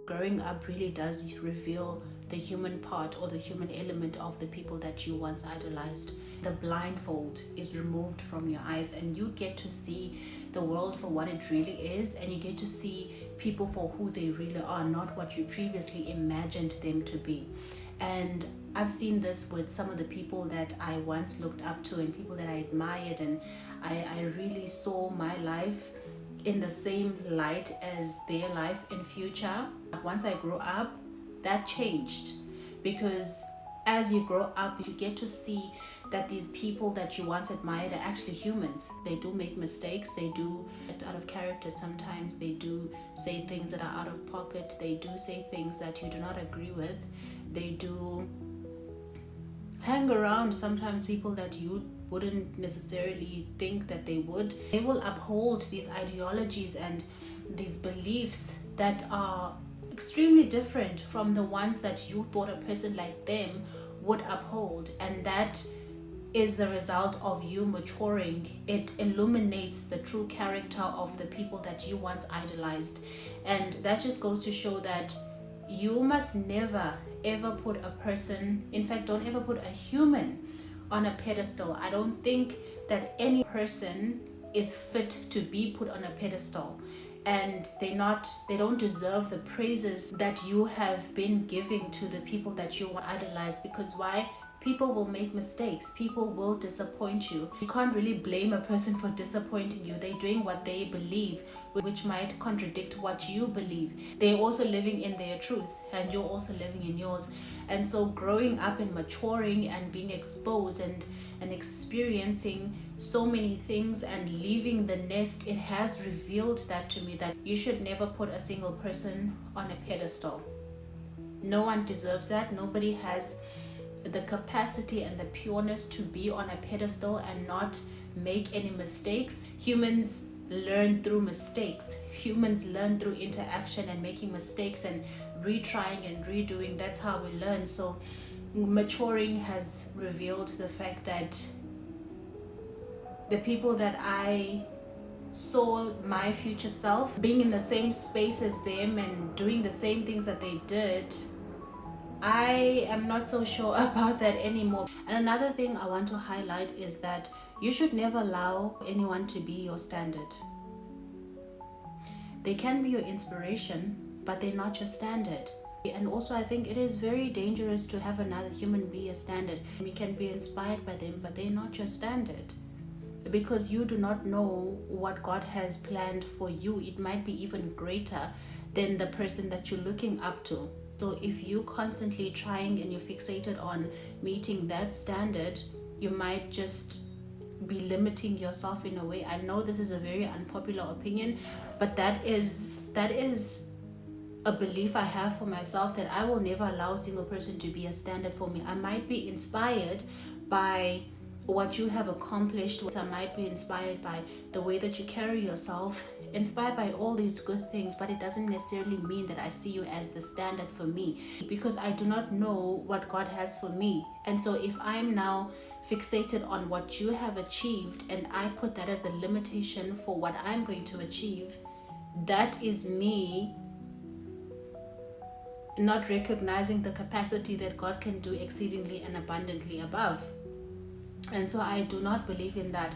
Growing up really does reveal the human part or the human element of the people that you once idolized. The blindfold is removed from your eyes and you get to see the world for what it really is, and you get to see people for who they really are, not what you previously imagined them to be. And I've seen this with some of the people that I once looked up to and people that I admired, and I really saw my life in the same light as their life in future. Once I grew up, that changed, because as you grow up, you get to see that these people that you once admired are actually humans. They do make mistakes, they do act out of character sometimes, they do say things that are out of pocket, they do say things that you do not agree with, they do hang around sometimes people that you wouldn't necessarily think that they would. They will uphold these ideologies and these beliefs that are extremely different from the ones that you thought a person like them would uphold, and that is the result of you maturing. It illuminates the true character of the people that you once idolized, and that just goes to show that you must never ever put a person, in fact don't ever put a human on a pedestal. I don't think that any person is fit to be put on a pedestal, and they don't deserve the praises that you have been giving to the people that you idolize. Because why? People will make mistakes, people will disappoint you. You can't really blame a person for disappointing you. They're doing what they believe, which might contradict what you believe. They're also living in their truth and you're also living in yours. And so growing up and maturing and being exposed and experiencing so many things and leaving the nest, it has revealed that to me, that you should never put a single person on a pedestal. No one deserves that. Nobody has the capacity and the pureness to be on a pedestal and not make any mistakes. Humans learn through mistakes. Humans learn through interaction and making mistakes and retrying and redoing. That's how we learn. So maturing has revealed the fact that the people that I saw my future self being in the same space as them and doing the same things that they did, I am not so sure about that anymore. And another thing I want to highlight is that you should never allow anyone to be your standard. They can be your inspiration, but they're not your standard. And also I think it is very dangerous to have another human be a standard. You can be inspired by them, but they're not your standard, because you do not know what God has planned for you. It might be even greater than the person that you're looking up to. So if you're constantly trying and you're fixated on meeting that standard, you might just be limiting yourself in a way. I know this is a very unpopular opinion, but that is a belief I have for myself, that I will never allow a single person to be a standard for me. I might be inspired by what you have accomplished. I might be inspired by the way that you carry yourself, inspired by all these good things, but it doesn't necessarily mean that I see you as the standard for me, because I do not know what God has for me. And so if I'm now fixated on what you have achieved and I put that as the limitation for what I'm going to achieve, that is me not recognizing the capacity that God can do exceedingly and abundantly above. And so I do not believe in that.